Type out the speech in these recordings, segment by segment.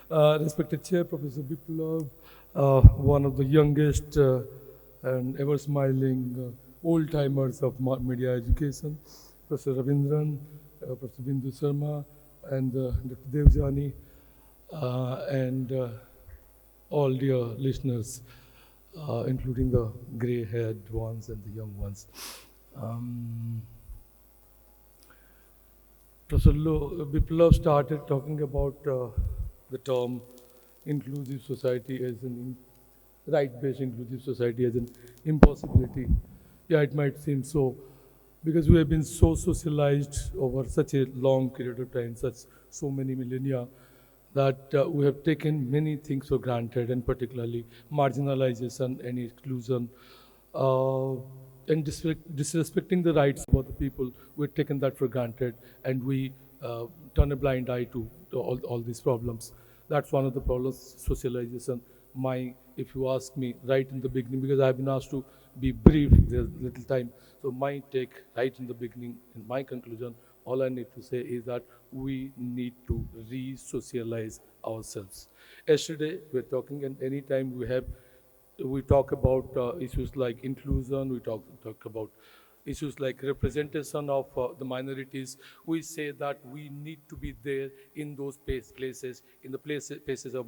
Respected Chair, Professor Biplav, one of the youngest and ever smiling old-timers of media education, Professor Ravindran, Professor Bindu Sharma, and Dr. Devjani, and all dear listeners, including the gray-haired ones and the young ones. Professor Biplav started talking about the term inclusive society as an right-based inclusive society as an impossibility. Yeah, it might seem so, because we have been so socialized over such a long period of time, so many millennia, that we have taken many things for granted, and particularly marginalization and exclusion, and disrespecting the rights of other people. We've taken that for granted, and we turn a blind eye to all these problems. That's one of the problems, socialization. If you ask me right in the beginning, because I've been asked to be brief, there's little time, so my take right in the beginning, in my conclusion, all I need to say is that we need to re-socialize ourselves. Yesterday, we're talking, and anytime we talk about issues like inclusion, we talk about issues like representation of the minorities, we say that we need to be there in those places, in the places of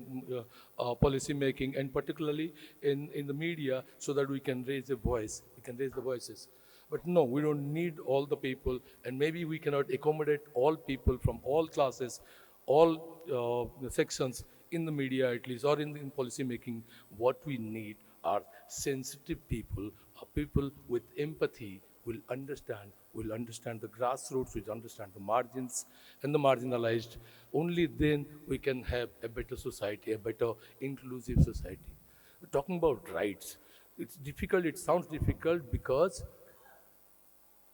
policy making, and particularly in the media, so that we can raise a voice, we can raise the voices. But no, we don't need all the people, and maybe we cannot accommodate all people from all classes, all sections in the media at least, or in policy making. What we need are sensitive people, people with empathy, will understand the grassroots, will understand the margins and the marginalized. Only then we can have a better society, a better inclusive society. We're talking about rights. It's difficult, it sounds difficult, because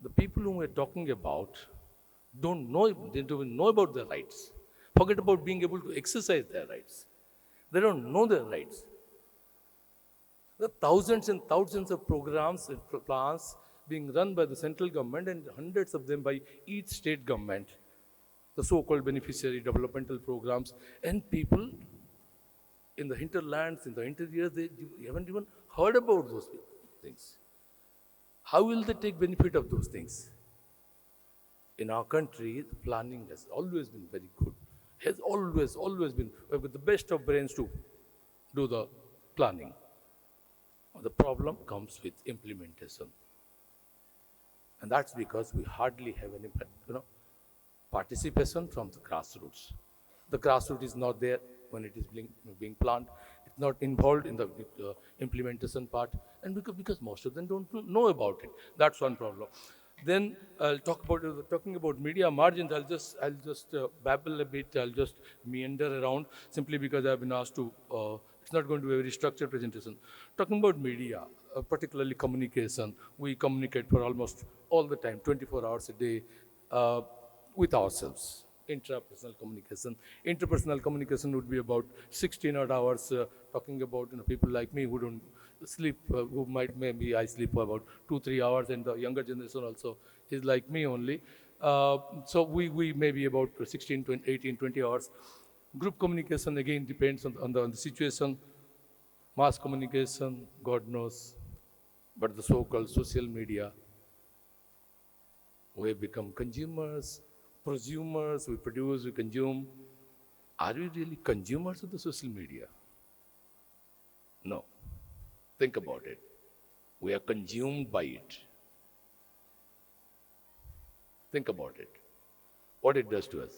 the people whom we're talking about they don't even know about their rights. Forget about being able to exercise their rights. They don't know their rights. There are thousands and thousands of programs and plans being run by the central government, and hundreds of them by each state government, the so-called beneficiary developmental programs, and people in the hinterlands, in the interior, they haven't even heard about those things. How will they take benefit of those things? In our country, the planning has always been very good. Has always been. We've got the best of brains to do the planning. The problem comes with implementation. And that's because we hardly have any participation from the grassroots. The grassroots is not there when it is being planned. It's not involved in the implementation part, and because most of them don't know about it. That's one problem. Then I'll talking about media margins. I'll just babble a bit. I'll just meander around, simply because I've been asked to. It's not going to be a very structured presentation. Talking about media, particularly communication, we communicate for almost all the time, 24 hours a day, with ourselves. Intrapersonal communication. Interpersonal communication would be about 16 odd hours, talking about people like me who don't sleep, maybe I sleep for about 2-3 hours, and the younger generation also is like me only. So we may be about 16, 18, 20 hours. Group communication again depends on the situation. Mass communication, God knows. But the so-called social media, we become consumers, prosumers, we produce, we consume. Are we really consumers of the social media? No. Think about it. We are consumed by it. Think about it. What it does to us.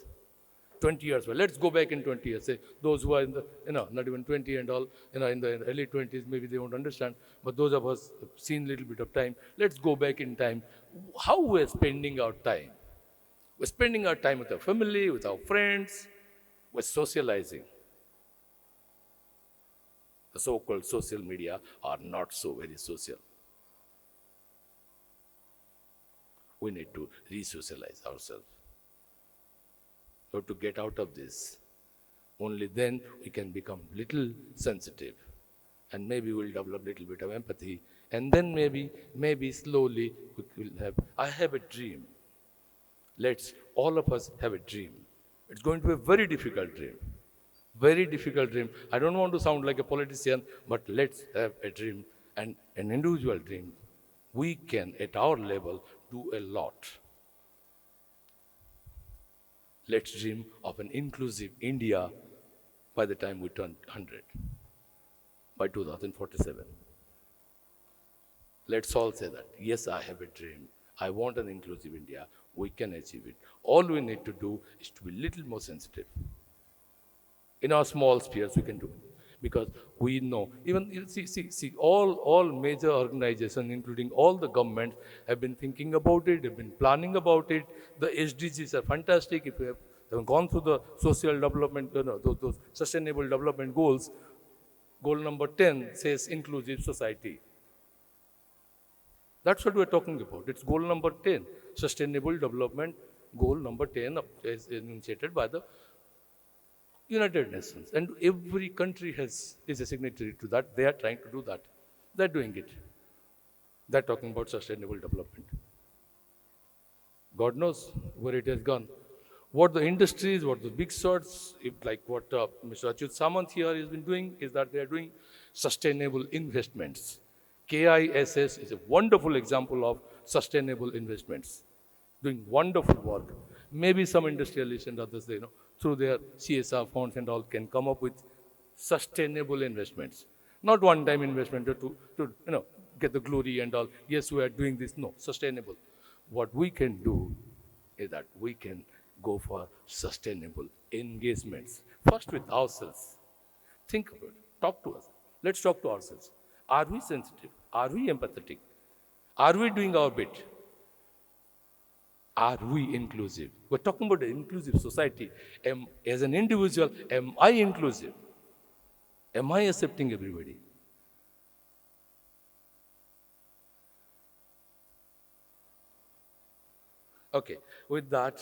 20 years, well, let's go back in 20 years. Say, those who are in the, not even 20 and all, in the early 20s, maybe they won't understand. But those of us who've seen a little bit of time, let's go back in time. How we're spending our time. We're spending our time with our family, with our friends. We're socializing. The so-called social media are not so very social. We need to re-socialize ourselves. So to get out of this, only then we can become little sensitive, and maybe we'll develop a little bit of empathy, and then maybe slowly we will have. I have a dream. Let's all of us have a dream. It's going to be a very difficult dream. Very difficult dream. I don't want to sound like a politician, but let's have a dream and an individual dream. We can, at our level, do a lot. Let's dream of an inclusive India by the time we turn 100, by 2047. Let's all say that, yes, I have a dream. I want an inclusive India. We can achieve it. All we need to do is to be a little more sensitive. In our small spheres, we can do it. Because we know, even, see, all major organizations, including all the governments, have been thinking about it, have been planning about it. The SDGs are fantastic. If we have gone through the social development, those sustainable development goals, goal number 10 says inclusive society. That's what we're talking about. It's goal number 10, sustainable development goal number 10 is initiated by the United Nations. And every country is a signatory to that. They are trying to do that. They're doing it. They're talking about sustainable development. God knows where it has gone. What the industries, what the big shots, like what Mr. Achyut Samant here has been doing, is that they are doing sustainable investments. KISS is a wonderful example of sustainable investments, doing wonderful work. Maybe some industrialists and others, through their CSR funds and all, can come up with sustainable investments. Not one-time investment to get the glory and all. Yes, we are doing this. No, sustainable. What we can do is that we can go for sustainable engagements. First with ourselves. Think about it. Talk to us. Let's talk to ourselves. Are we sensitive? Are we empathetic? Are we doing our bit? Are we inclusive? We're talking about an inclusive society. As an individual, am I inclusive? Am I accepting everybody? Okay, with that,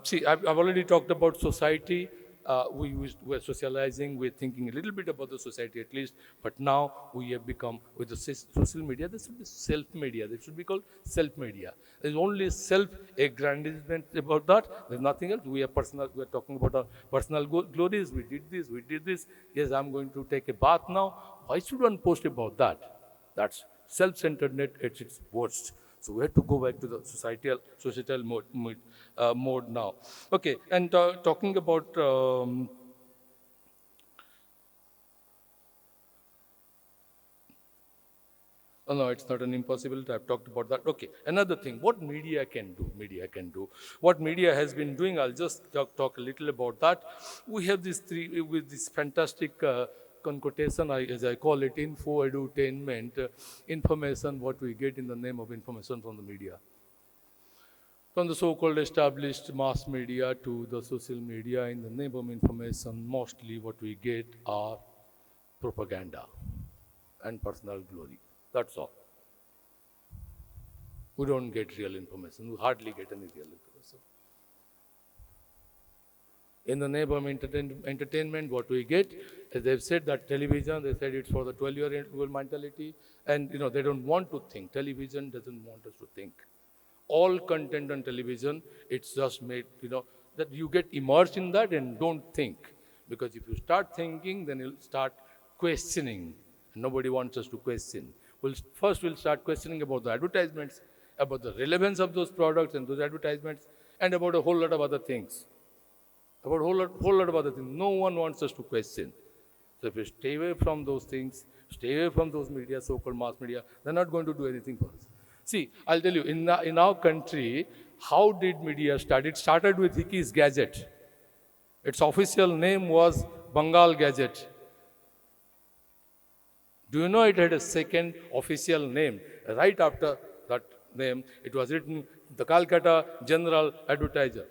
see, I've already talked about society. We're socializing, we're thinking a little bit about the society at least, but now we have become, with the social media, this should be self-media. This should be called self-media. There's only self-aggrandizement about that. There's nothing else. We're talking about our personal glories. We did this. Yes, I'm going to take a bath now. Why should one post about that? That's self-centeredness at its worst. So we have to go back to the societal mode now. Okay, and talking about oh, no, it's not an impossibility. I've talked about that. Okay, another thing, what media can do. What media has been doing, I'll just talk a little about that. We have these with this fantastic connotation, as I call it, info edutainment, information, what we get in the name of information from the media. From the so-called established mass media to the social media, in the name of information, mostly what we get are propaganda and personal glory. That's all. We don't get real information. We hardly get any real information. In the name of entertainment, what we get, as they've said, that television, they said it's for the 12-year-old mentality, and they don't want to think. Television doesn't want us to think. All content on television, it's just made, that you get immersed in that and don't think. Because if you start thinking, then you'll start questioning. Nobody wants us to question. First we'll start questioning about the advertisements, about the relevance of those products and those advertisements, and about a whole lot of other things. About a whole lot of other things. No one wants us to question. So if we stay away from those things, stay away from those media, so-called mass media, they're not going to do anything for us. See, I'll tell you, in our country, how did media start? It started with Hickey's Gazette. Its official name was Bengal Gazette. Do you know it had a second official name? Right after that name, it was written the Calcutta General Advertiser.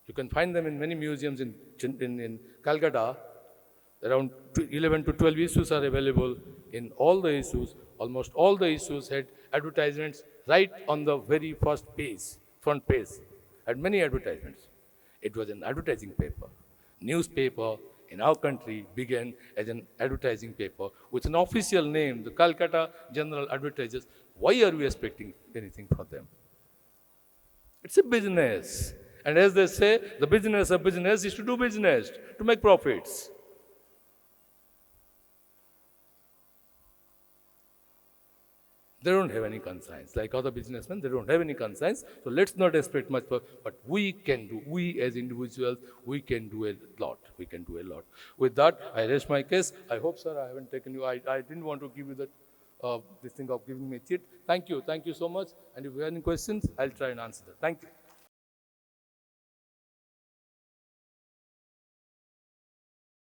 You can find them in many museums in Calcutta. Around 11 to 12 issues are available. In all the issues, almost all the issues had advertisements right on the very first page, front page. Had many advertisements. It was an advertising paper. Newspaper in our country began as an advertising paper with an official name, the Calcutta General Advertisers. Why are we expecting anything from them? It's a business. And as they say, the business of business is to do business, to make profits. They don't have any conscience. Like other businessmen, they don't have any conscience. So let's not expect much, but we can do, we as individuals, we can do a lot. We can do a lot. With that, I rest my case. I hope, sir, I haven't taken you, I didn't want to give you that, this thing of giving me a cheat. Thank you so much. And if you have any questions, I'll try and answer them. Thank you.